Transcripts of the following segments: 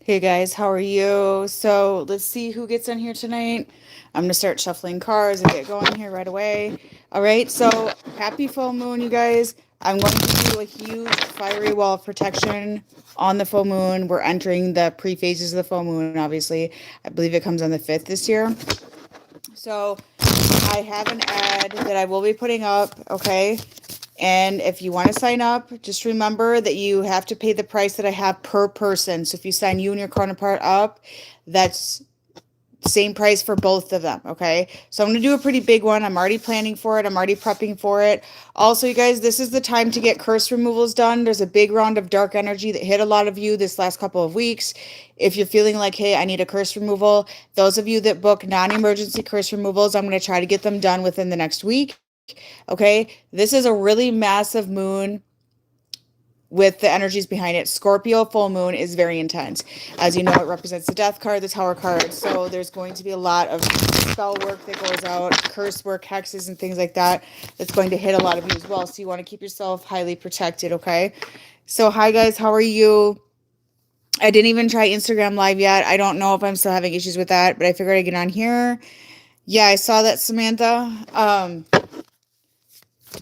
Hey guys, how are you? So let's see who gets in here tonight. I'm gonna start shuffling cards and get going here right away. All right, so happy full moon, you guys. I'm going to do a huge fiery wall of protection on the full moon. We're entering the pre-phases of the full moon, obviously. I believe it comes on the 5th this year. So I have an ad that I will be putting up, okay? And if you want to sign up, just remember that you have to pay the price that I have per person. So if you sign you and your counterpart up, that's same price for both of them, okay? So I'm going to do a pretty big one. I'm already planning for it. I'm already prepping for it. Also, you guys, this is the time to get curse removals done. There's a big round of dark energy that hit a lot of you this last couple of weeks. If you're feeling like, hey, I need a curse removal, those of you that book non-emergency curse removals, I'm going to try to get them done within the next week. Okay, this is a really massive moon with the energies behind it. Scorpio full moon is very intense. As you know, it represents the death card, the tower card. So there's going to be a lot of spell work that goes out, curse work, hexes, and things like that. That's going to hit a lot of you as well. So you want to keep yourself highly protected, okay? So, hi guys, how are you? I didn't even try Instagram Live yet. I don't know if I'm still having issues with that, but I figured I'd get on here. Yeah, I saw that, Samantha.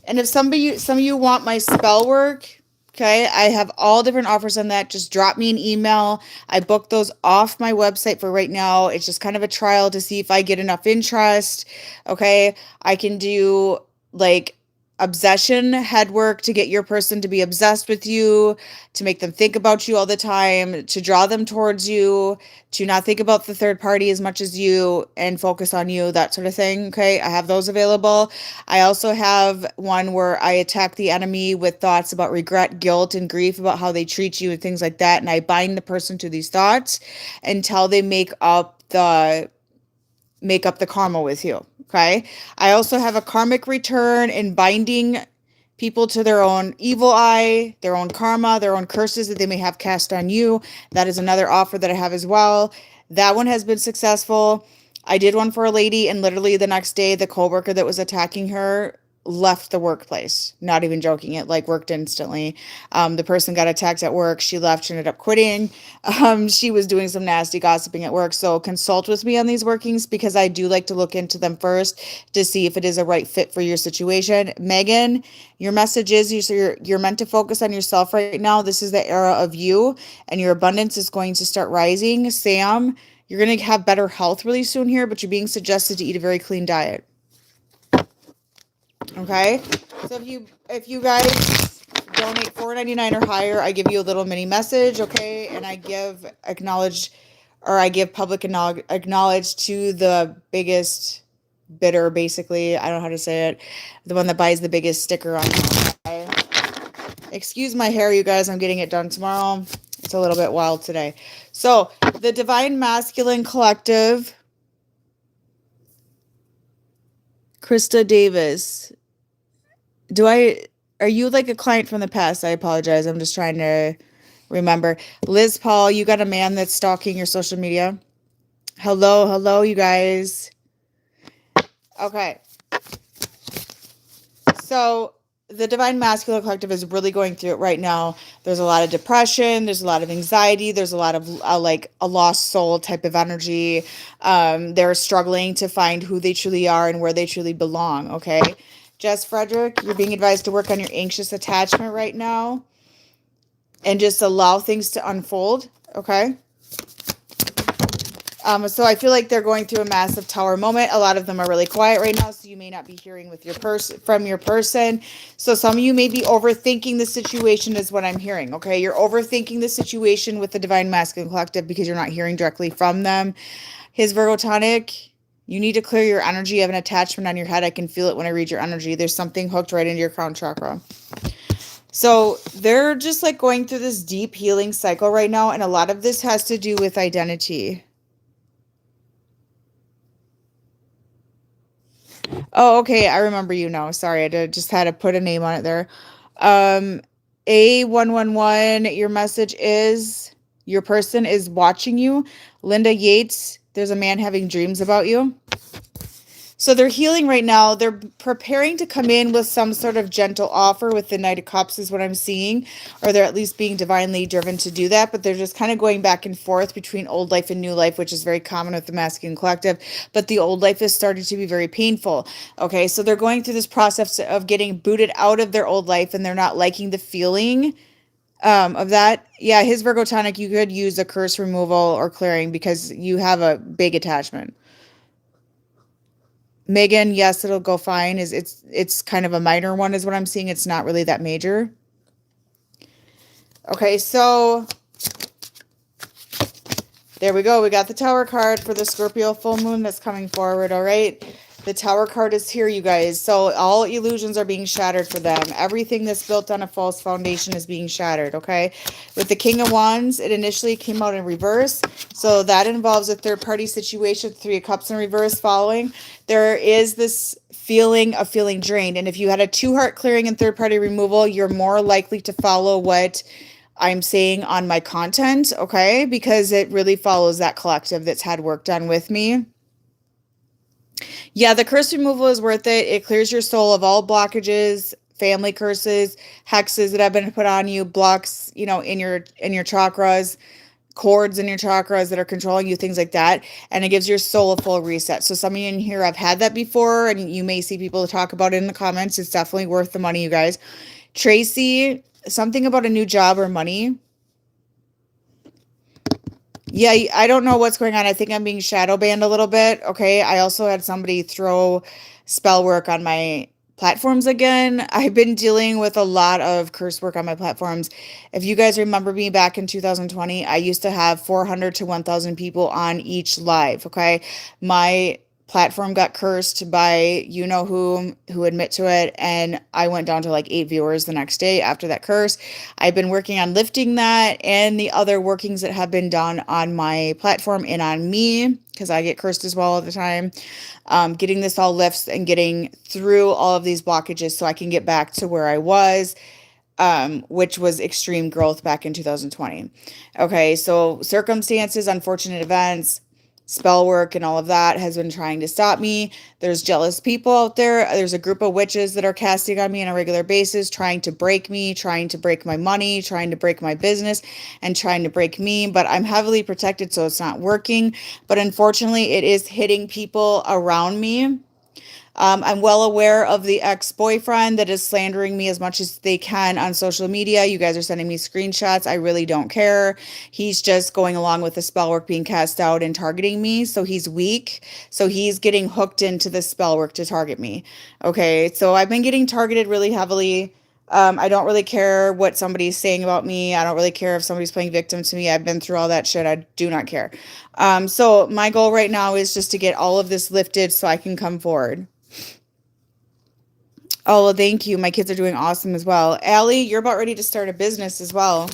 And if some of you want my spell work, okay, I have all different offers on that. Just drop me an email. I booked those off my website for right now. It's just kind of a trial to see if I get enough interest. Okay, I can do like obsession head work to get your person to be obsessed with you, to make them think about you all the time, to draw them towards you, to not think about the third party as much as you and focus on you, that sort of thing. Okay, I have those available. I also have one where I attack the enemy with thoughts about regret, guilt, and grief about how they treat you and things like that. And I bind the person to these thoughts until they make up the karma with you. Okay. I also have a karmic return and binding people to their own evil eye, their own karma, their own curses that they may have cast on you. That is another offer that I have as well. That one has been successful. I did one for a lady, and literally the next day, the coworker that was attacking her left the workplace. Not even joking. It like worked instantly. The person got attacked at work. She left. She ended up quitting. She was doing some nasty gossiping at work. So consult with me on these workings because I do like to look into them first to see if it is a right fit for your situation. Megan, your message is you're meant to focus on yourself right now. This is the era of you, and your abundance is going to start rising. Sam, you're going to have better health really soon here, but you're being suggested to eat a very clean diet. Okay, so if you guys donate $4.99 or higher, I give you a little mini message, okay, and I give public acknowledge to the biggest bidder, basically. I don't know how to say it, the one that buys the biggest sticker on it. Okay? Excuse my hair, you guys. I'm getting it done tomorrow. It's a little bit wild today. So the Divine Masculine Collective. Krista Davis. Are you like a client from the past? I apologize. I'm just trying to remember. Liz Paul, you got a man that's stalking your social media? Hello, you guys. Okay. So the Divine Masculine Collective is really going through it right now. There's a lot of depression. There's a lot of anxiety. There's a lot of like a lost soul type of energy. They're struggling to find who they truly are and where they truly belong. Okay. Jess Frederick, you're being advised to work on your anxious attachment right now and just allow things to unfold. Okay. So I feel like they're going through a massive tower moment. A lot of them are really quiet right now, so you may not be hearing with your from your person. So some of you may be overthinking the situation is what I'm hearing, okay? You're overthinking the situation with the Divine Masculine Collective because you're not hearing directly from them. His Virgo tonic, you need to clear your energy. You have an attachment on your head. I can feel it when I read your energy. There's something hooked right into your crown chakra. So they're just like going through this deep healing cycle right now, and a lot of this has to do with identity. Oh, okay. I remember you now. Sorry, just had to put a name on it there. A111, your message is your person is watching you. Linda Yates, there's a man having dreams about you. So they're healing right now. They're preparing to come in with some sort of gentle offer with the Knight of Cups, is what I'm seeing, or they're at least being divinely driven to do that. But they're just kind of going back and forth between old life and new life, which is very common with the masculine collective. But the old life is starting to be very painful. Okay, so they're going through this process of getting booted out of their old life, and they're not liking the feeling of that. Yeah, his Virgo tonic, you could use a curse removal or clearing because you have a big attachment. Megan, yes, it'll go fine. Is it's kind of a minor one is what I'm seeing. It's not really that major. Okay, so there we go. We got the Tower card for the Scorpio full moon that's coming forward, all right? The Tower card is here, you guys. So all illusions are being shattered for them. Everything that's built on a false foundation is being shattered, okay? With the King of Wands, it initially came out in reverse. So that involves a third-party situation, Three of Cups in reverse following. There is this feeling of feeling drained. And if you had a two-heart clearing and third-party removal, you're more likely to follow what I'm saying on my content, okay? Because it really follows that collective that's had work done with me. Yeah, the curse removal is worth it. It clears your soul of all blockages, family curses, hexes that have been put on you, blocks, in your chakras, cords in your chakras that are controlling you, things like that. And it gives your soul a full reset. So some of you in here have had that before, and you may see people talk about it in the comments. It's definitely worth the money, you guys. Tracy, something about a new job or money. Yeah, I don't know what's going on. I think I'm being shadow banned a little bit. Okay. I also had somebody throw spell work on my platforms again. I've been dealing with a lot of curse work on my platforms. If you guys remember me back in 2020, I used to have 400 to 1,000 people on each live. Okay. My platform got cursed by who admit to it, and I went down to like 8 viewers the next day after that curse. I've been working on lifting that and the other workings that have been done on my platform and on me, because I get cursed as well all the time. Getting this all lifts and getting through all of these blockages so I can get back to where I was, which was extreme growth back in 2020. Okay, so circumstances, unfortunate events, spell work and all of that has been trying to stop me. There's jealous people out there. There's a group of witches that are casting on me on a regular basis, trying to break me, trying to break my money, trying to break my business, and trying to break me. But I'm heavily protected, so it's not working. But unfortunately, it is hitting people around me. I'm well aware of the ex-boyfriend that is slandering me as much as they can on social media. You guys are sending me screenshots. I really don't care. He's just going along with the spell work being cast out and targeting me. So he's weak. So he's getting hooked into the spell work to target me. Okay. So I've been getting targeted really heavily. I don't really care what somebody's saying about me. I don't really care if somebody's playing victim to me. I've been through all that shit. I do not care. So my goal right now is just to get all of this lifted so I can come forward. Oh, well, thank you. My kids are doing awesome as well. Allie, you're about ready to start a business as well.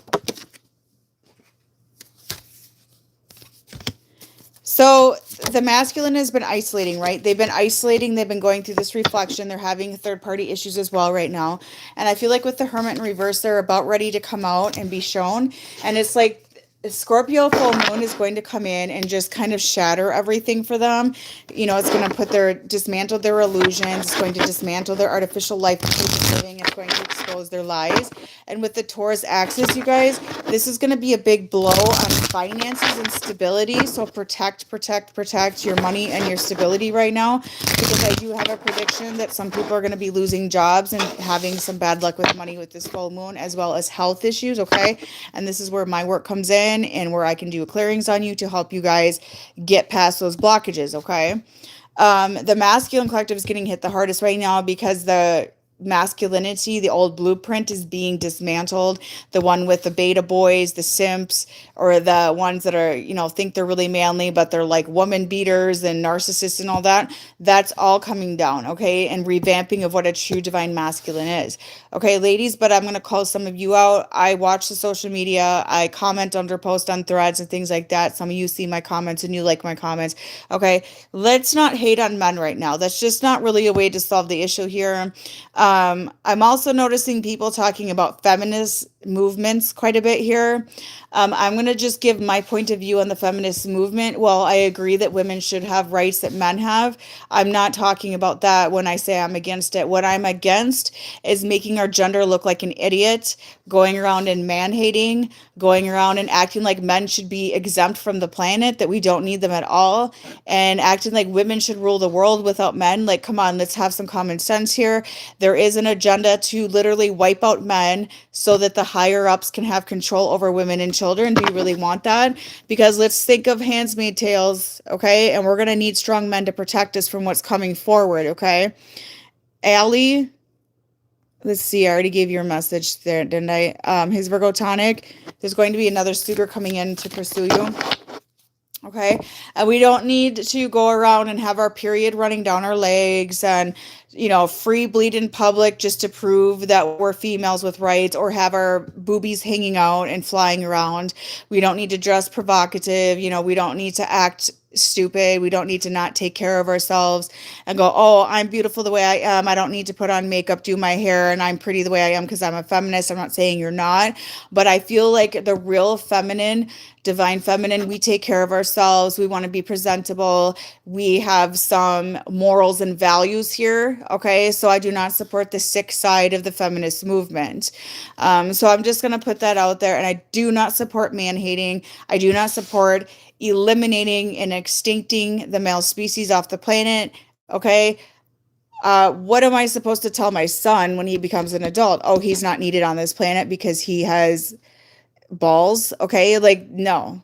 So the masculine has been isolating, right? They've been isolating. They've been going through this reflection. They're having third-party issues as well right now. And I feel like with the Hermit in reverse, they're about ready to come out and be shown. And it's like Scorpio full moon is going to come in and just kind of shatter everything for them. It's going to dismantle their illusions. It's going to dismantle their artificial life that they've been living. It's going to expose their lies. And with the Taurus axis, you guys, this is going to be a big blow on finances and stability. So protect your money and your stability right now, because I do have a prediction that some people are going to be losing jobs and having some bad luck with money with this full moon, as well as health issues. Okay. And this is where my work comes in, and where I can do clearings on you to help you guys get past those blockages, okay? The masculine collective is getting hit the hardest right now because the masculinity, the old blueprint, is being dismantled. The one with the beta boys, the simps, or the ones that are, think they're really manly, but they're like woman beaters and narcissists and all that. That's all coming down, okay? And revamping of what a true divine masculine is. Okay, ladies, but I'm going to call some of you out. I watch the social media. I comment under posts on threads and things like that. Some of you see my comments and you like my comments. Okay, let's not hate on men right now. That's just not really a way to solve the issue here. I'm also noticing people talking about movements quite a bit here. I'm going to just give my point of view on the feminist movement. Well, I agree that women should have rights that men have. I'm not talking about that when I say I'm against it. What I'm against is making our gender look like an idiot, going around and man hating, going around and acting like men should be exempt from the planet, that we don't need them at all, and acting like women should rule the world without men. Like, come on, let's have some common sense here. There is an agenda to literally wipe out men so that the higher ups can have control over women and children. Do you really want that? Because let's think of Handmaid's Tales, okay? And we're going to need strong men to protect us from what's coming forward, okay? Allie, let's see, I already gave you a message there, didn't I? His Virgo tonic, there's going to be another suitor coming in to pursue you. Okay. And we don't need to go around and have our period running down our legs and, free bleed in public just to prove that we're females with rights, or have our boobies hanging out and flying around. We don't need to dress provocative. We don't need to act stupid. We don't need to not take care of ourselves and go, oh, I'm beautiful the way I am. I don't need to put on makeup, do my hair, and I'm pretty the way I am because I'm a feminist. I'm not saying you're not, but I feel like the real feminine, divine feminine, we take care of ourselves. We want to be presentable. We have some morals and values here. Okay. So I do not support the sick side of the feminist movement. So I'm just going to put that out there. And I do not support man hating. I do not support eliminating and extincting the male species off the planet. Okay. What am I supposed to tell my son when he becomes an adult? Oh, he's not needed on this planet because he has balls. Okay. Like, no.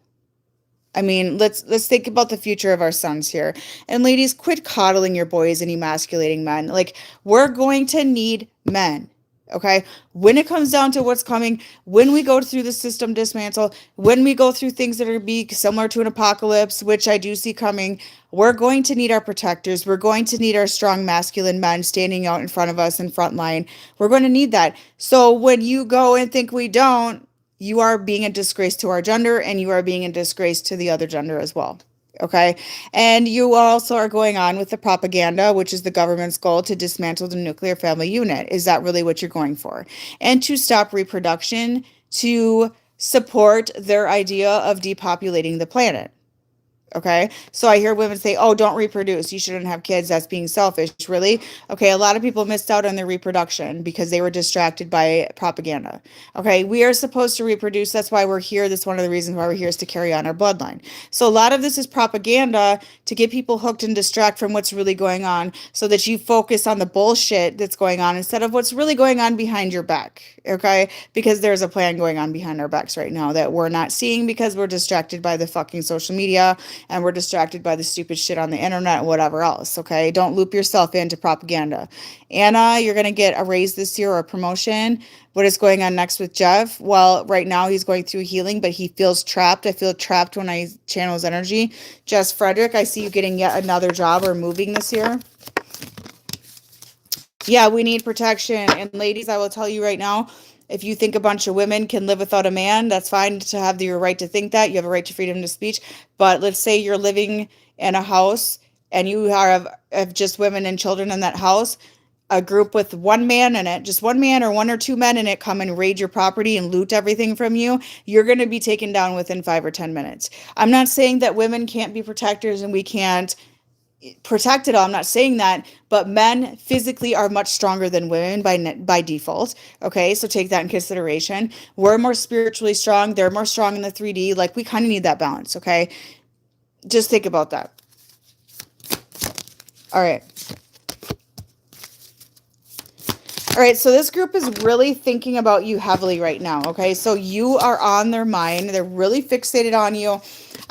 I mean, let's think about the future of our sons here. And ladies, quit coddling your boys and emasculating men. Like, we're going to need men. Okay. When it comes down to what's coming, when we go through the system dismantle, when we go through things that are be similar to an apocalypse, which I do see coming, we're going to need our protectors. We're going to need our strong masculine men standing out in front of us in front line. We're going to need that. So when you go and think we don't, you are being a disgrace to our gender, and you are being a disgrace to the other gender as well. Okay. And you also are going on with the propaganda, which is the government's goal to dismantle the nuclear family unit. Is that really what you're going for? And to stop reproduction, to support their idea of depopulating the planet. Okay. So I hear women say, oh, don't reproduce. You shouldn't have kids. That's being selfish. Really? Okay. A lot of people missed out on their reproduction because they were distracted by propaganda. Okay. We are supposed to reproduce. That's why we're here. That's one of the reasons why we're here, is to carry on our bloodline. So a lot of this is propaganda to get people hooked and distract from what's really going on, so that you focus on the bullshit that's going on instead of what's really going on behind your back. Okay. Because there's a plan going on behind our backs right now that we're not seeing because we're distracted by the fucking social media, and we're distracted by the stupid shit on the internet and whatever else. Okay. Don't loop yourself into propaganda. Anna, you're going to get a raise this year or a promotion. What is going on next with Jeff? Well, right now he's going through healing, but he feels trapped. I feel trapped when I channel his energy. Jess Frederick, I see you getting yet another job or moving this year. Yeah, we need protection. And ladies, I will tell you right now, if you think a bunch of women can live without a man, that's fine to have your right to think that. You have a right to freedom of speech. But let's say you're living in a house and you have just women and children in that house, a group with one man in it, just one man or one or two men in it, come and raid your property and loot everything from you, you're going to be taken down within 5 or 10 minutes. I'm not saying that women can't be protectors and we can't protect it all. I'm not saying that, but men physically are much stronger than women by default. Okay, so take that in consideration. We're more spiritually strong. They're more strong in the 3D. Like, we kind of need that balance. Okay, just think about that. All right. All right, so this group is really thinking about you heavily right now, okay? So you are on their mind. They're really fixated on you.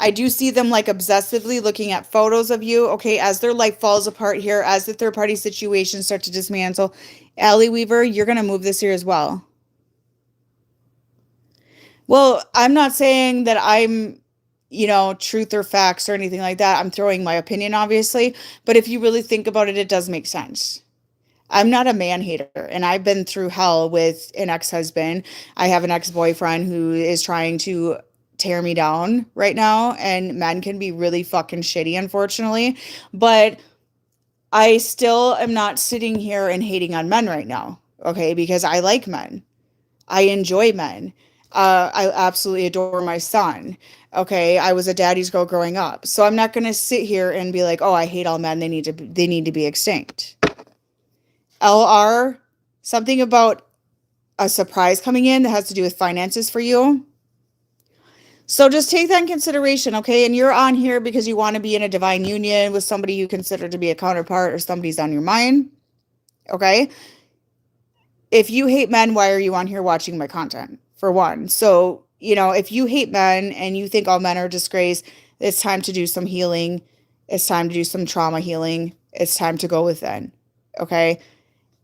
I do see them like obsessively looking at photos of you, okay, as their life falls apart here, as the third-party situations start to dismantle. Allie Weaver, you're going to move this year as well. Well, I'm not saying that I'm, truth or facts or anything like that. I'm throwing my opinion, obviously. But if you really think about it, it does make sense. I'm not a man hater, and I've been through hell with an ex-husband. I have an ex-boyfriend who is trying to tear me down right now, and men can be really fucking shitty, unfortunately. But I still am not sitting here and hating on men right now, okay? Because I like men. I enjoy men. I absolutely adore my son. Okay, I was a daddy's girl growing up. So I'm not going to sit here and be like, "Oh, I hate all men. They need to be extinct." LR, something about a surprise coming in that has to do with finances for you. So just take that in consideration, okay? And you're on here because you want to be in a divine union with somebody you consider to be a counterpart or somebody's on your mind, okay? If you hate men, why are you on here watching my content? For one. So, if you hate men and you think all men are a disgrace, it's time to do some healing. It's time to do some trauma healing. It's time to go within, okay?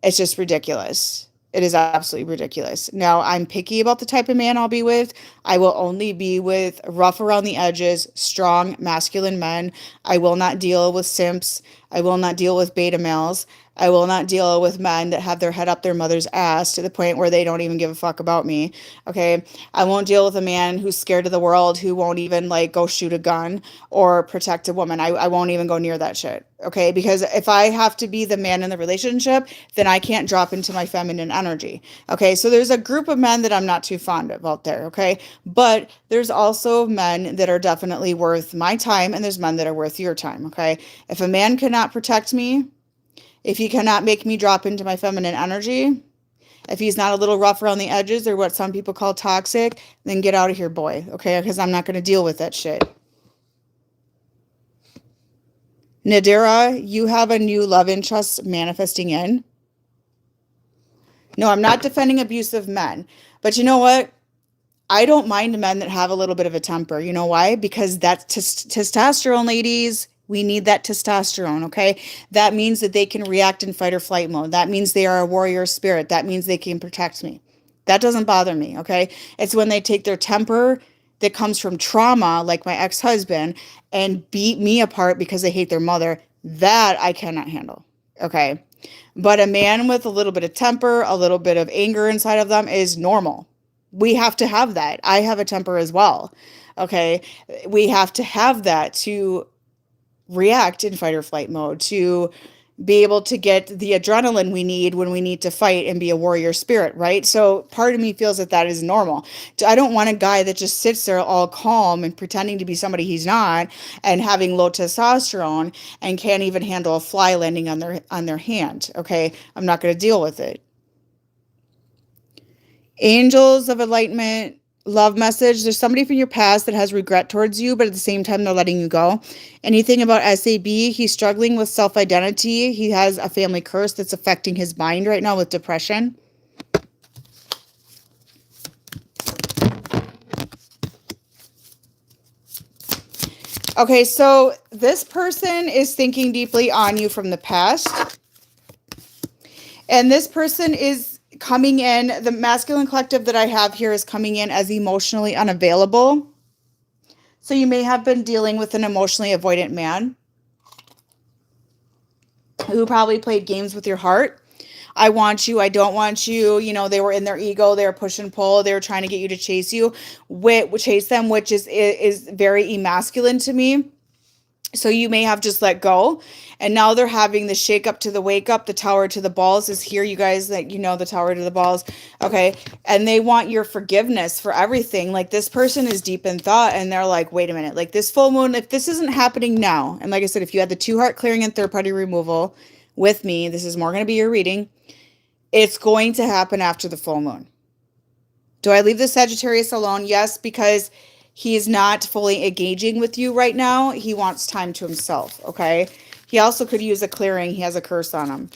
It's just ridiculous. It is absolutely ridiculous. Now, I'm picky about the type of man I'll be with. I will only be with rough around the edges, strong, masculine men. I will not deal with simps. I will not deal with beta males. I will not deal with men that have their head up their mother's ass to the point where they don't even give a fuck about me. Okay. I won't deal with a man who's scared of the world, who won't even like go shoot a gun or protect a woman. I won't even go near that shit. Okay. Because if I have to be the man in the relationship, then I can't drop into my feminine energy. Okay. So there's a group of men that I'm not too fond of out there. Okay. But there's also men that are definitely worth my time, and there's men that are worth your time. Okay. If a man cannot protect me, if he cannot make me drop into my feminine energy, if he's not a little rough around the edges or what some people call toxic, then get out of here, boy. Okay, because I'm not going to deal with that shit. Nadira, you have a new love interest manifesting in. No, I'm not defending abusive men. But you know what? I don't mind men that have a little bit of a temper. You know why? Because that's testosterone, ladies. We need that testosterone, okay? That means that they can react in fight or flight mode. That means they are a warrior spirit. That means they can protect me. That doesn't bother me, okay? It's when they take their temper that comes from trauma, like my ex-husband, and beat me apart because they hate their mother. That I cannot handle, okay? But a man with a little bit of temper, a little bit of anger inside of them is normal. We have to have that. I have a temper as well, okay? We have to have that to react in fight or flight mode, to be able to get the adrenaline we need when we need to fight and be a warrior spirit, right? So part of me feels that that is normal. I don't want a guy that just sits there all calm and pretending to be somebody he's not, and having low testosterone and can't even handle a fly landing on their hand, okay? I'm not going to deal with it. Angels of enlightenment, love message. There's somebody from your past that has regret towards you, but at the same time, they're letting you go. Anything about SAB, he's struggling with self-identity. He has a family curse that's affecting his mind right now with depression. Okay, so this person is thinking deeply on you from the past. And this person is coming in, the masculine collective that I have here is coming in as emotionally unavailable. So you may have been dealing with an emotionally avoidant man who probably played games with your heart. I want you, I don't want you. They were in their ego, they were push and pull, they were trying to get you to chase them, which is very emasculine to me. So you may have just let go, and now they're having the shake up to the wake up. The tower to the balls is here, you guys, that the tower to the balls. Okay. And they want your forgiveness for everything. Like, this person is deep in thought, and they're like, wait a minute, like this full moon, if this isn't happening now, and like I said, if you had the 2 heart clearing and third party removal with me, this is more going to be your reading. It's going to happen after the full moon. Do I leave the Sagittarius alone? Yes, because he is not fully engaging with you right now. He wants time to himself, okay? He also could use a clearing. He has a curse on him.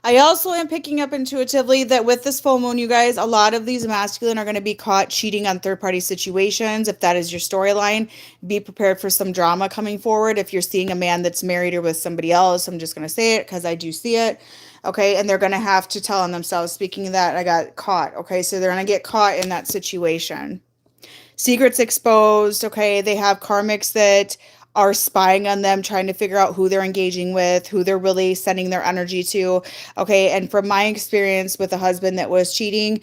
I also am picking up intuitively that with this full moon, you guys, a lot of these masculine are going to be caught cheating on third-party situations. If that is your storyline, be prepared for some drama coming forward. If you're seeing a man that's married or with somebody else, I'm just going to say it because I do see it. Okay, and they're going to have to tell on themselves, speaking of that, I got caught. Okay, so they're going to get caught in that situation. Secrets exposed. Okay, they have karmics that are spying on them, trying to figure out who they're engaging with, who they're really sending their energy to. Okay, and from my experience with a husband that was cheating,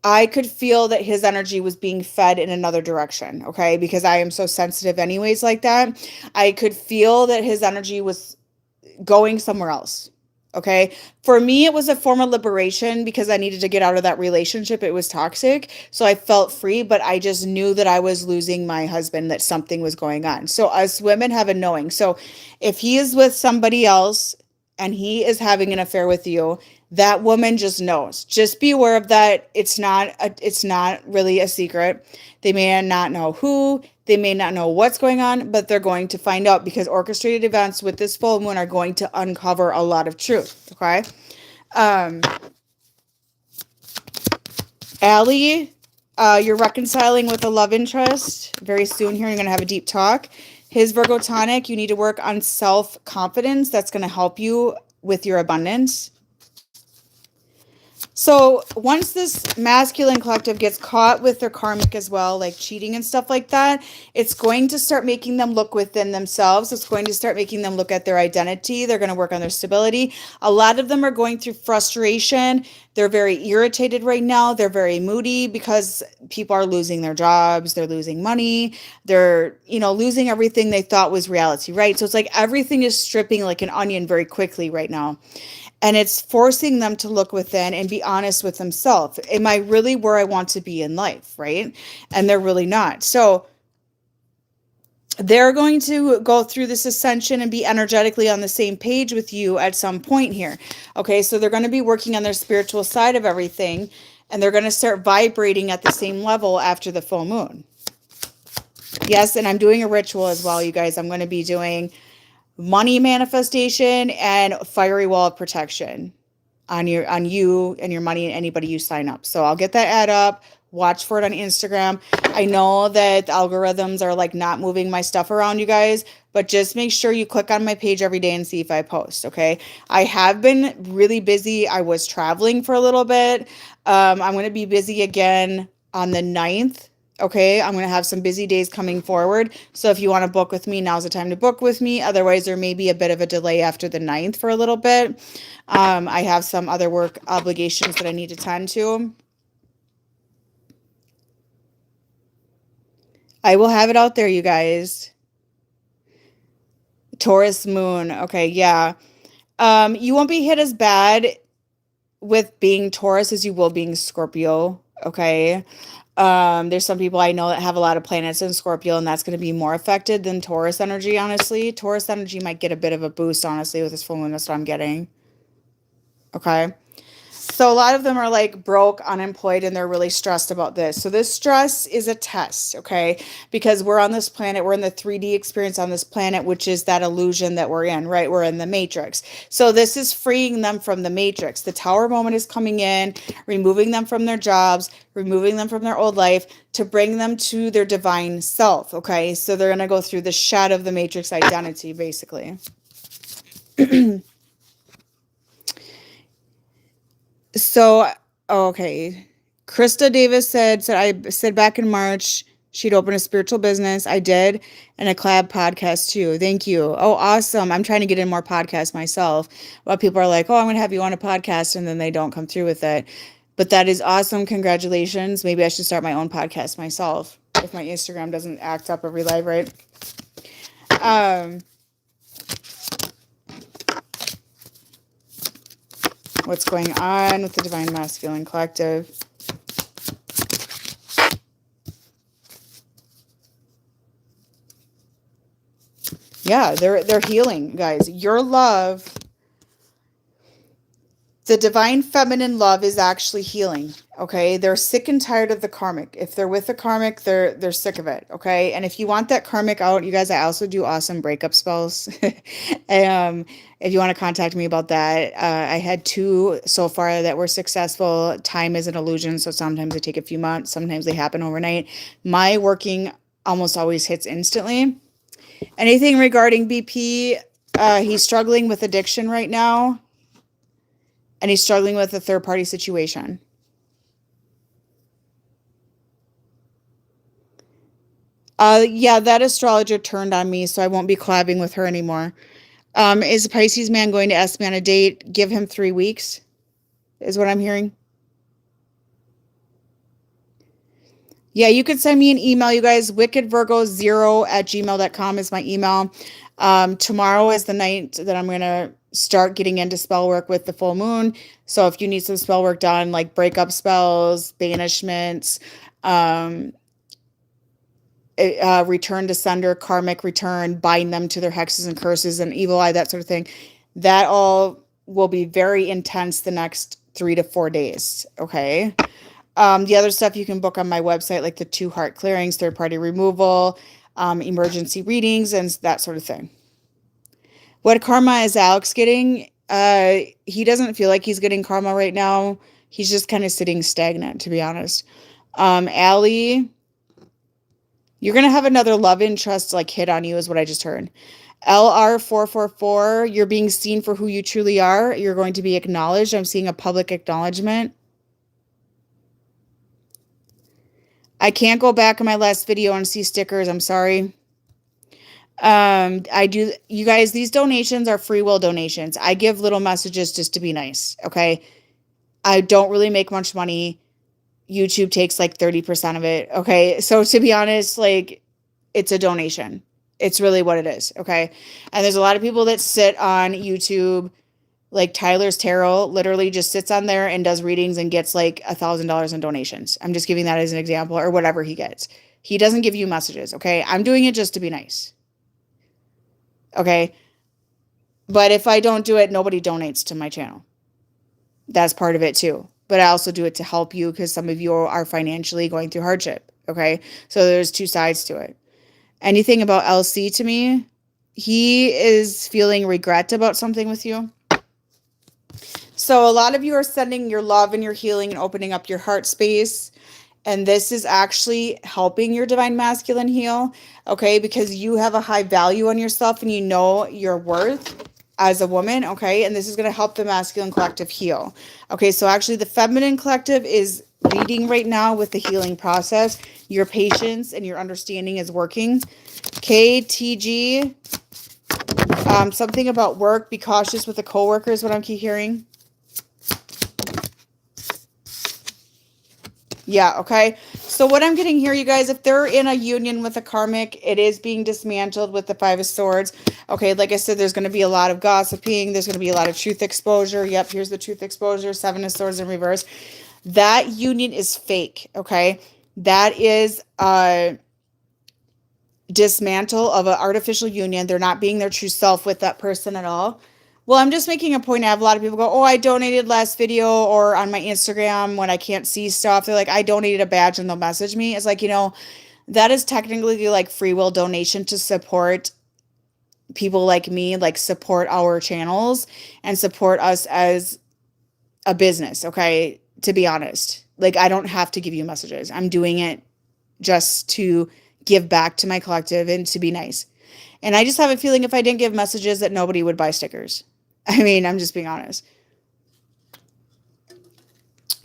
I could feel that his energy was being fed in another direction. Okay, because I am so sensitive anyways like that. I could feel that his energy was going somewhere else. Okay. For me, it was a form of liberation because I needed to get out of that relationship. It was toxic. So I felt free, but I just knew that I was losing my husband, that something was going on. So us women have a knowing. So if he is with somebody else and he is having an affair with you, that woman just knows. Just be aware of that. It's not really a secret. They may not know who, they may not know what's going on, but they're going to find out because orchestrated events with this full moon are going to uncover a lot of truth. Okay. Um, Allie, you're reconciling with a love interest very soon here. You're going to have a deep talk. His Virgo tonic, you need to work on self-confidence. That's going to help you with your abundance. So once this masculine collective gets caught with their karmic as well, like cheating and stuff like that, it's going to start making them look within themselves. It's going to start making them look at their identity. They're going to work on their stability. A lot of them are going through frustration. They're very irritated right now. They're very moody because people are losing their jobs. They're losing money. They're, losing everything they thought was reality, right? So it's like everything is stripping like an onion very quickly right now. And it's forcing them to look within and be honest with themselves. Am I really where I want to be in life? Right. And they're really not. So they're going to go through this ascension and be energetically on the same page with you at some point here. Okay. So they're going to be working on their spiritual side of everything, and they're going to start vibrating at the same level after the full moon. Yes. And I'm doing a ritual as well, you guys. I'm going to be doing money manifestation and fiery wall of protection on you and your money and anybody you sign up. So I'll get that ad up. Watch for it on Instagram. I know that the algorithms are like not moving my stuff around, you guys, but just make sure you click on my page every day and see if I post. Okay. I have been really busy. I was traveling for a little bit. I'm going to be busy again on the 9th. Okay, I'm going to have some busy days coming forward. So if you want to book with me, now's the time to book with me. Otherwise, there may be a bit of a delay after the 9th for a little bit. I have some other work obligations that I need to tend to. I will have it out there, you guys. Taurus moon. Okay, yeah. You won't be hit as bad with being Taurus as you will being Scorpio. Okay. There's some people I know that have a lot of planets in Scorpio, and that's going to be more affected than Taurus energy, honestly. Taurus energy might get a bit of a boost, honestly, with this full moon. That's what I'm getting. Okay. So a lot of them are like broke, unemployed, and they're really stressed about this. So this stress is a test, okay? Because we're on this planet, we're in the 3D experience on this planet, which is that illusion that we're in, right? We're in the matrix. So this is freeing them from the matrix. The tower moment is coming in, removing them from their jobs, removing them from their old life to bring them to their divine self, okay? So they're going to go through the shadow of the matrix identity, basically. So, okay. Krista Davis said back in March she'd open a spiritual business. I did, and a collab podcast too. Thank you. Oh, awesome. I'm trying to get in more podcasts myself. Well, people are like, oh, I'm going to have you on a podcast, and then they don't come through with it. But that is awesome. Congratulations. Maybe I should start my own podcast myself if my Instagram doesn't act up every live, right? What's going on with the Divine Masculine Collective? Yeah, they're healing, guys. Your love, the divine feminine love is actually healing. Okay, they're sick and tired of the karmic. If they're with the karmic, they're sick of it. Okay, and if you want that karmic out, you guys, I also do awesome breakup spells. If you want to contact me about that, I had 2 so far that were successful. Time is an illusion, so sometimes they take a few months, sometimes they happen overnight. My working almost always hits instantly. Anything regarding BP, he's struggling with addiction right now, and he's struggling with a third-party situation. Yeah, that astrologer turned on me, so I won't be collabing with her anymore. Is a Pisces man going to ask me on a date? Give him 3 weeks, is what I'm hearing. Yeah, you could send me an email, you guys. wickedvirgo0@gmail.com is my email. Tomorrow is the night that I'm going to start getting into spell work with the full moon. So if you need some spell work done, like breakup spells, banishments, um, return to sender, karmic return, bind them to their hexes and curses and evil eye, that sort of thing, that all will be very intense the next 3 to 4 days. Okay. The other stuff you can book on my website, like the 2 heart clearings, third party removal, emergency readings, and that sort of thing. What karma is Alex getting? He doesn't feel like he's getting karma right now. He's just kind of sitting stagnant, to be honest. Allie, you're going to have another love interest like hit on you is what I just heard. LR444, you're being seen for who you truly are. You're going to be acknowledged. I'm seeing a public acknowledgement. I can't go back in my last video and see stickers. I'm sorry. You guys, these donations are free will donations. I give little messages just to be nice. Okay. I don't really make much money. YouTube takes like 30% of it. Okay. So to be honest, like it's a donation. It's really what it is. Okay. And there's a lot of people that sit on YouTube, like Tyler's Tarot literally just sits on there and does readings and gets like $1,000 in donations. I'm just giving that as an example, or whatever he gets. He doesn't give you messages. Okay. I'm doing it just to be nice. Okay. But if I don't do it, nobody donates to my channel. That's part of it too. But I also do it to help you because some of you are financially going through hardship. Okay. So there's 2 sides to it. Anything about LC to me, he is feeling regret about something with you. So a lot of you are sending your love and your healing and opening up your heart space. And this is actually helping your divine masculine heal, okay? Because you have a high value on yourself and you know your worth as a woman, okay? And this is going to help the masculine collective heal. Okay, so actually the feminine collective is leading right now with the healing process. Your patience and your understanding is working. KTG, something about work. Be cautious with the coworkers, what I'm keep hearing. Yeah, okay. So what I'm getting here, you guys, if they're in a union with a karmic, it is being dismantled with the 5 of Swords. Okay, like I said, there's going to be a lot of gossiping. There's going to be a lot of truth exposure. Yep, here's the truth exposure. 7 of Swords in reverse. That union is fake, okay? That is a dismantle of an artificial union. They're not being their true self with that person at all. Well, I'm just making a point. I have a lot of people go, oh, I donated last video, or on my Instagram when I can't see stuff. They're like, I donated a badge and they'll message me. It's like, that is technically like free will donation to support people like me, like support our channels and support us as a business. Okay. To be honest, like I don't have to give you messages. I'm doing it just to give back to my collective and to be nice. And I just have a feeling if I didn't give messages that nobody would buy stickers. I mean, I'm just being honest.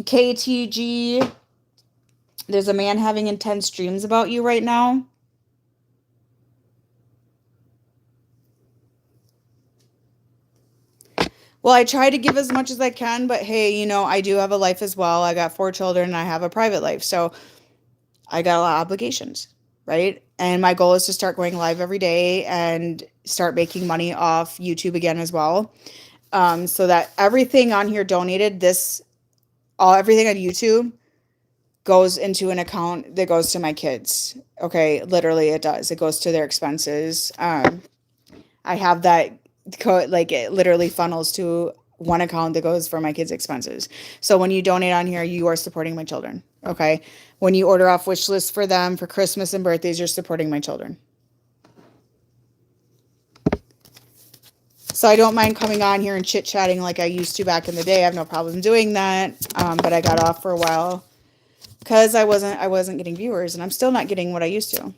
KTG, there's a man having intense dreams about you right now. Well, I try to give as much as I can, but hey, I do have a life as well. I got 4 children and I have a private life. So I got a lot of obligations, right? And my goal is to start going live every day and start making money off YouTube again as well. So that everything on here donated, everything on YouTube goes into an account that goes to my kids. Okay, literally it does. It goes to their expenses. I have that like it literally funnels to one account that goes for my kids' expenses. So when you donate on here, you are supporting my children. Okay. When you order off wish lists for them for Christmas and birthdays, you're supporting my children. So I don't mind coming on here and chit-chatting like I used to back in the day. I have no problem doing that. But I got off for a while because I wasn't getting viewers, and I'm still not getting what I used to.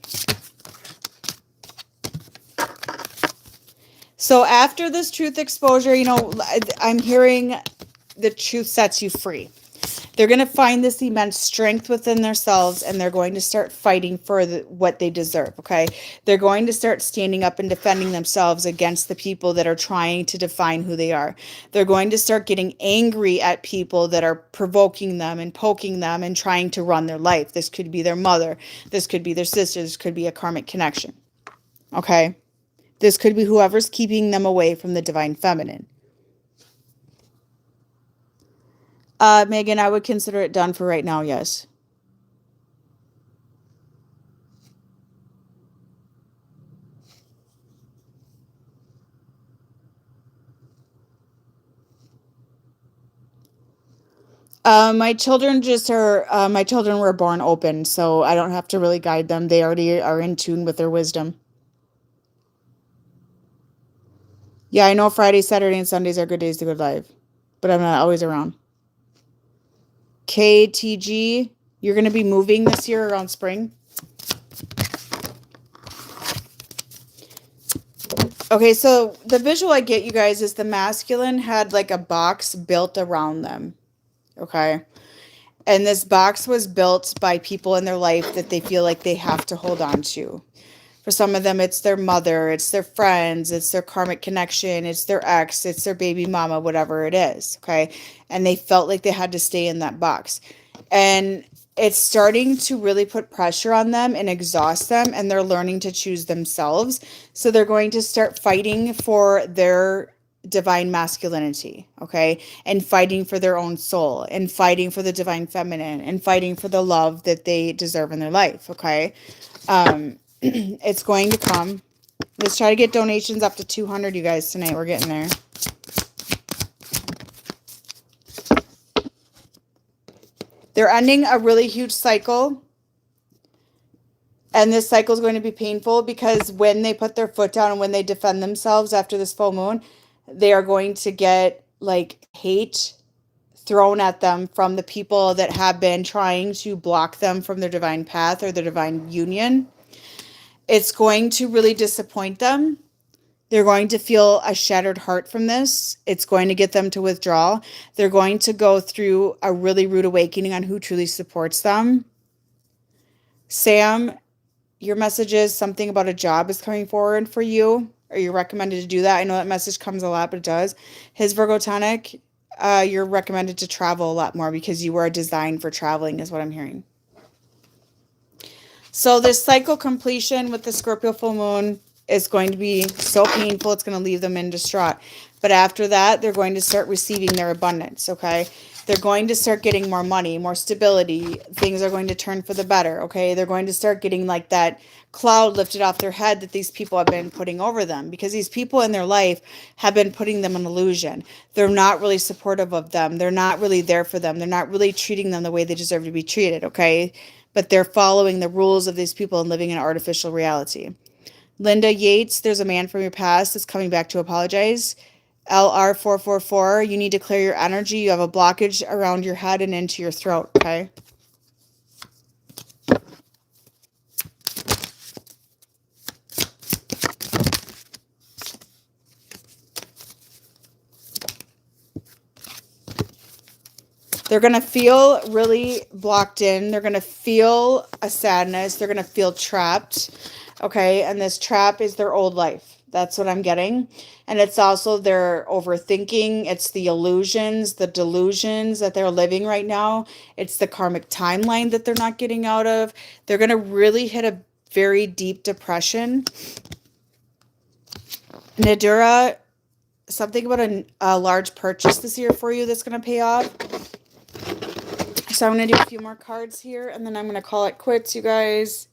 So after this truth exposure, I'm hearing the truth sets you free. They're going to find this immense strength within themselves, and they're going to start fighting for what they deserve, okay? They're going to start standing up and defending themselves against the people that are trying to define who they are. They're going to start getting angry at people that are provoking them and poking them and trying to run their life. This could be their mother. This could be their sister. This could be a karmic connection, okay? This could be whoever's keeping them away from the divine feminine. Megan, I would consider it done for right now, yes. My children just are, my children were born open, so I don't have to really guide them. They already are in tune with their wisdom. Yeah, I know Friday, Saturday, and Sundays are good days to go live, but I'm not always around. KTG, you're going to be moving this year around spring. Okay, so the visual I get, you guys, is the masculine had like a box built around them. Okay. And this box was built by people in their life that they feel like they have to hold on to. For some of them, it's their mother, it's their friends, it's their karmic connection, it's their ex, it's their baby mama, whatever it is. Okay. And they felt like they had to stay in that box. And it's starting to really put pressure on them and exhaust them, and they're learning to choose themselves. So they're going to start fighting for their divine masculinity, okay? And fighting for their own soul, and fighting for the divine feminine, and fighting for the love that they deserve in their life, okay? It's going to come. Let's try to get donations up to 200, you guys, tonight. We're getting there. They're ending a really huge cycle. And this cycle is going to be painful because when they put their foot down and when they defend themselves after this full moon, they are going to get like hate thrown at them from the people that have been trying to block them from their divine path or their divine union. It's going to really disappoint them. They're going to feel a shattered heart from this. It's going to get them to withdraw. They're going to go through a really rude awakening on who truly supports them. Sam, your message is something about a job is coming forward for you, or you're recommended to do that. I know that message comes a lot, but it does. His Virgo tonic, you're recommended to travel a lot more because you are designed for traveling, is what I'm hearing. So this cycle completion with the Scorpio full moon is going to be so painful. It's going to leave them in distraught. But after that, they're going to start receiving their abundance, okay? They're going to start getting more money, more stability. Things are going to turn for the better, okay? They're going to start getting like that cloud lifted off their head that these people have been putting over them, because these people in their life have been putting them an illusion. They're not really supportive of them. They're not really there for them. They're not really treating them the way they deserve to be treated, okay? But they're following the rules of these people and living in artificial reality. Linda Yates, there's a man from your past that's coming back to apologize. LR444, you need to clear your energy. You have a blockage around your head and into your throat, okay? They're going to feel really blocked in. They're going to feel a sadness. They're going to feel trapped, okay? And this trap is their old life. That's what I'm getting. And it's also their overthinking. It's the illusions, the delusions that they're living right now. It's the karmic timeline that they're not getting out of. They're going to really hit a very deep depression. Nadura, something about a large purchase this year for you that's going to pay off. So I'm going to do a few more cards here, and then I'm going to call it quits, you guys.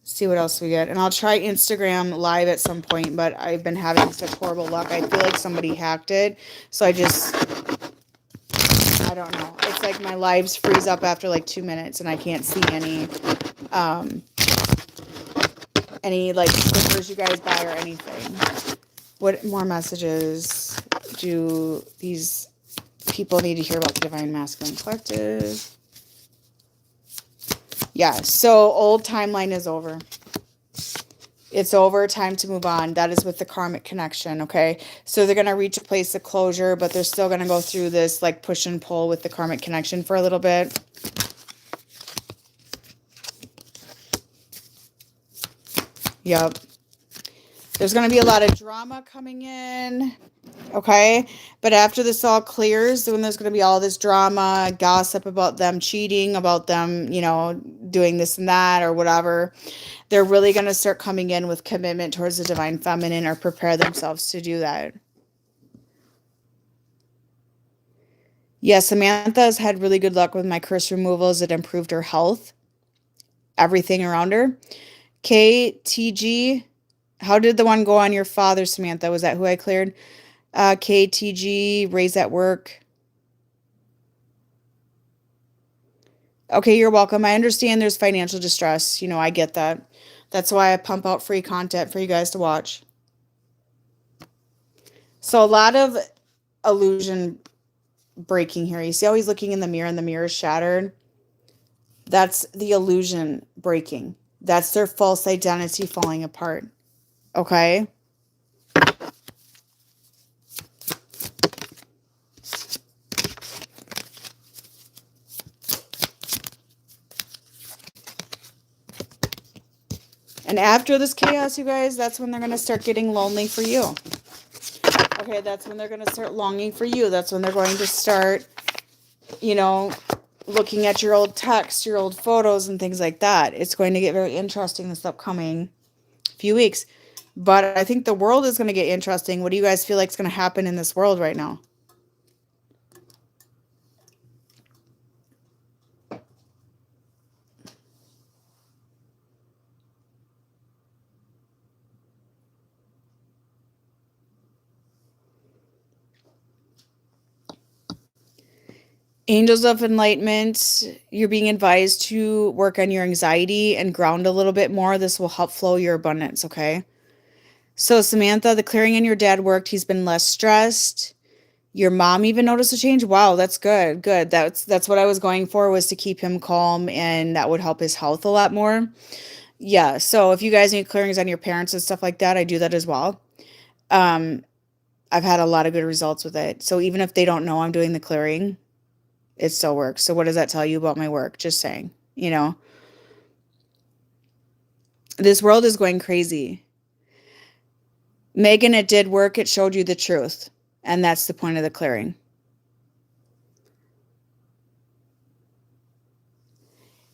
See what else we get. And I'll try Instagram live at some point, but I've been having such horrible luck. I feel like somebody hacked it. So I don't know. It's like my lives freeze up after like 2 minutes, and I can't see any like stickers you guys buy or anything. What more messages do these people need to hear about the Divine Masculine Collective? Yeah, so old timeline is over. It's over. Time to move on. That is with the karmic connection, okay? So they're going to reach a place of closure, but they're still going to go through this like push and pull with the karmic connection for a little bit. Yep. There's going to be a lot of drama coming in, okay? But after this all clears, when there's going to be all this drama, gossip about them cheating, about them, you know, doing this and that or whatever, they're really going to start coming in with commitment towards the divine feminine or prepare themselves to do that. Yeah, Samantha's had really good luck with my curse removals. It improved her health, everything around her. KTG, how did the one go on your father, Samantha? Was that who I cleared? KTG, raise at work. Okay, you're welcome. I understand there's financial distress. I get that. That's why I pump out free content for you guys to watch. So a lot of illusion breaking here. You see how he's looking in the mirror and the mirror is shattered? That's the illusion breaking. That's their false identity falling apart. Okay? And after this chaos, you guys, that's when they're going to start getting lonely for you. Okay, that's when they're going to start longing for you. That's when they're going to start, you know, looking at your old texts, your old photos, and things like that. It's going to get very interesting this upcoming few weeks. But I think the world is going to get interesting. What do you guys feel like is going to happen in this world right now? Angels of Enlightenment, you're being advised to work on your anxiety and ground a little bit more. This will help flow your abundance, okay? So, Samantha, the clearing in your dad worked. He's been less stressed. Your mom even noticed a change. Wow, that's good. Good. That's what I was going for, was to keep him calm, and that would help his health a lot more. Yeah, so if you guys need clearings on your parents and stuff like that, I do that as well. Um, I've had a lot of good results with it. So even if they don't know I'm doing the clearing, it still works. So what does that tell you about my work? Just saying, this world is going crazy. Megan, it did work. It showed you the truth. And that's the point of the clearing.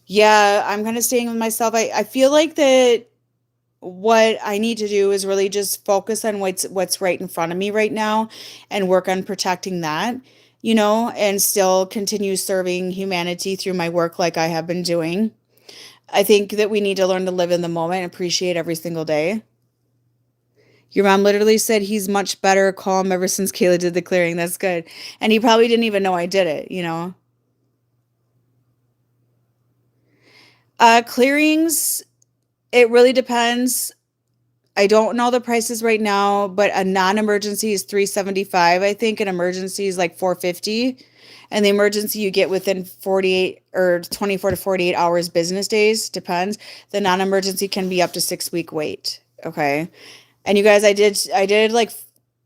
Yeah, I'm kind of staying with myself. I feel like that what I need to do is really just focus on what's right in front of me right now and work on protecting that, and still continue serving humanity through my work like I have been doing. I think that we need to learn to live in the moment and appreciate every single day. Your mom literally said he's much better calm ever since Kayla did the clearing. That's good. And he probably didn't even know I did it. Clearings, it really depends. I don't know the prices right now, but a non-emergency is 375. I think an emergency is like 450. And the emergency you get within 48 or 24 to 48 hours business days, depends. The non-emergency can be up to 6-week wait. Okay. And you guys, I did like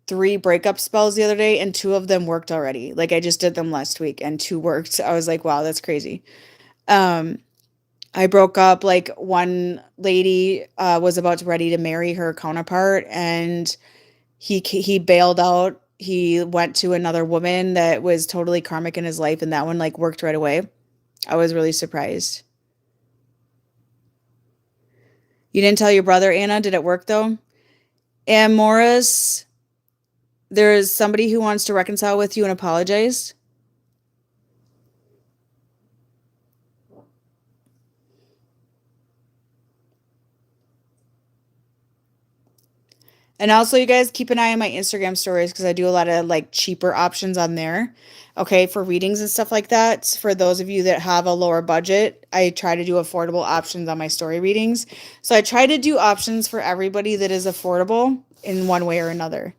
3 breakup spells the other day, and 2 of them worked already. Like I just did them last week and 2 worked. I was like, wow, that's crazy. Um, I broke up, like one lady was about to ready to marry her counterpart, and he bailed out. He went to another woman that was totally karmic in his life, and that one like worked right away. I was really surprised. You didn't tell your brother, Anna? Did it work though? And Morris, there's somebody who wants to reconcile with you and apologize. And also, you guys keep an eye on my Instagram stories because I do a lot of like cheaper options on there. Okay, for readings and stuff like that. For those of you that have a lower budget, I try to do affordable options on my story readings. So I try to do options for everybody that is affordable in one way or another.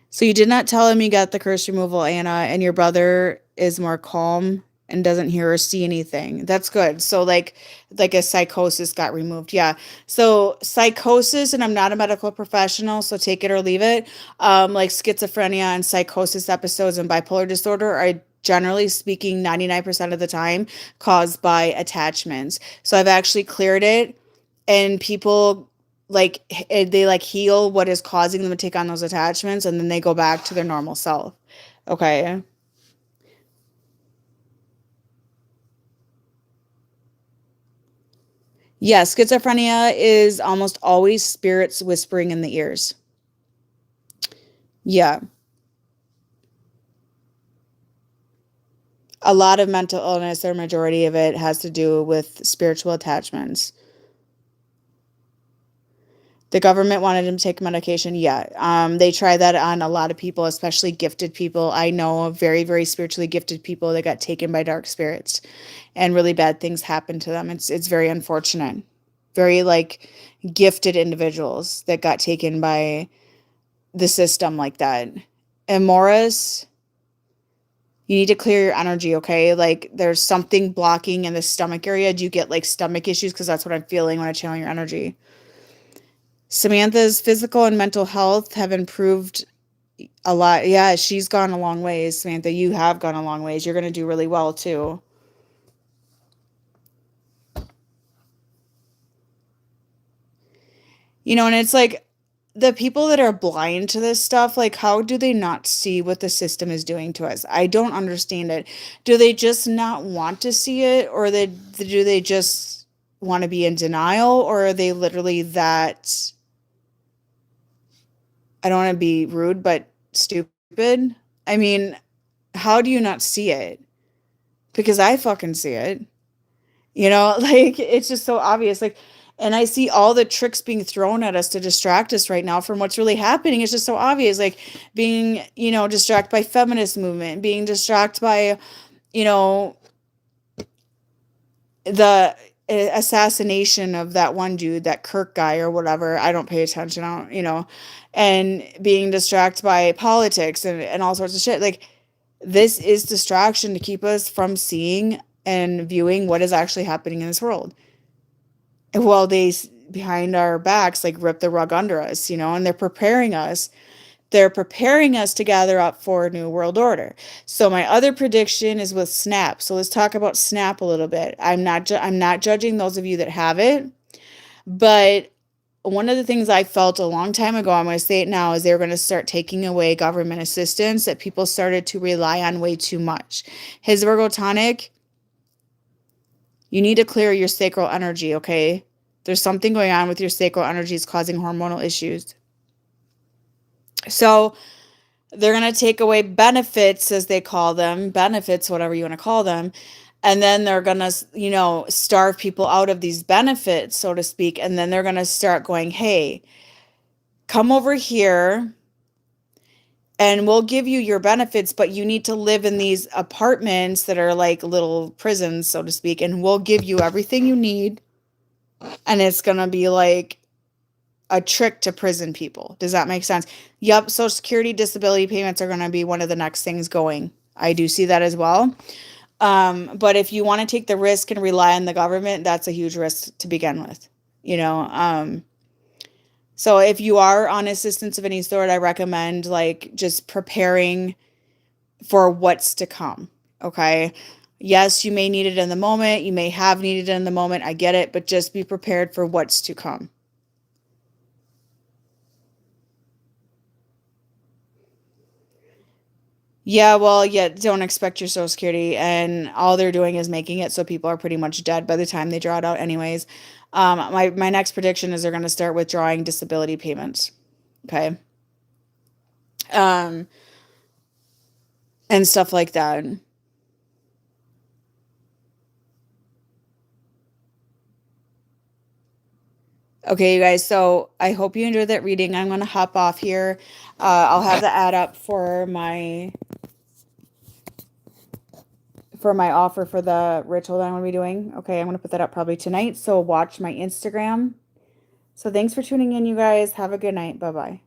So you did not tell him you got the curse removal, Anna, and your brother is more calm and doesn't hear or see anything. That's good. So like a psychosis got removed. Yeah. So psychosis, and I'm not a medical professional, so take it or leave it. Like schizophrenia and psychosis episodes and bipolar disorder are generally speaking 99% of the time caused by attachments. So I've actually cleared it, and people like they like heal what is causing them to take on those attachments, and then they go back to their normal self. Okay. Yeah, schizophrenia is almost always spirits whispering in the ears. Yeah. A lot of mental illness, or majority of it, has to do with spiritual attachments. The government wanted him to take medication. Yeah. They try that on a lot of people, especially gifted people. I know of very, very spiritually gifted people that got taken by dark spirits and really bad things happened to them. It's very unfortunate. Very like gifted individuals that got taken by the system like that. And Morris, you need to clear your energy, okay? Like there's something blocking in the stomach area. Do you get like stomach issues? Because that's what I'm feeling when I channel your energy. Samantha's physical and mental health have improved a lot. Yeah, she's gone a long ways, Samantha. You have gone a long ways. You're going to do really well too. And it's like the people that are blind to this stuff, like, how do they not see what the system is doing to us? I don't understand it. Do they just not want to see it, or do they just want to be in denial, or are they literally that, I don't want to be rude, but stupid? I mean, how do you not see it? Because I fucking see it. Like it's just so obvious. Like, and I see all the tricks being thrown at us to distract us right now from what's really happening. It's just so obvious. Like being, distracted by feminist movement, being distracted by, you know, the assassination of that one dude, that Kirk guy or whatever. I don't pay attention. I don't, and being distracted by politics and all sorts of shit. Like this is distraction to keep us from seeing and viewing what is actually happening in this world. And while they behind our backs like rip the rug under us, and they're preparing us. They're preparing us to gather up for a new world order. So my other prediction is with Snap. So let's talk about Snap a little bit. I'm not judging those of you that have it, but one of the things I felt a long time ago, I'm going to say it now, is they were going to start taking away government assistance that people started to rely on way too much. His Virgo tonic, you need to clear your sacral energy, okay? There's something going on with your sacral energies causing hormonal issues. So they're going to take away benefits, as they call them, benefits, whatever you want to call them. And then they're going to, starve people out of these benefits, so to speak. And then they're going to start going, hey, come over here and we'll give you your benefits, but you need to live in these apartments that are like little prisons, so to speak. And we'll give you everything you need. And it's going to be like a trick to prison people. Does that make sense? Yep. Social Security disability payments are going to be one of the next things going. I do see that as well. But if you want to take the risk and rely on the government, that's a huge risk to begin with, so if you are on assistance of any sort, I recommend like just preparing for what's to come. Okay. Yes, you may need it in the moment. You may have needed it in the moment. I get it, but just be prepared for what's to come. Yeah, well, yeah, don't expect your Social Security, and all they're doing is making it so people are pretty much dead by the time they draw it out, anyways. My next prediction is they're going to start withdrawing disability payments, okay, um, and stuff like that. Okay, you guys. So I hope you enjoyed that reading. I'm going to hop off here. I'll have the ad up for my offer for the ritual that I'm going to be doing. Okay, I'm going to put that up probably tonight. So watch my Instagram. So thanks for tuning in, you guys. Have a good night. Bye-bye.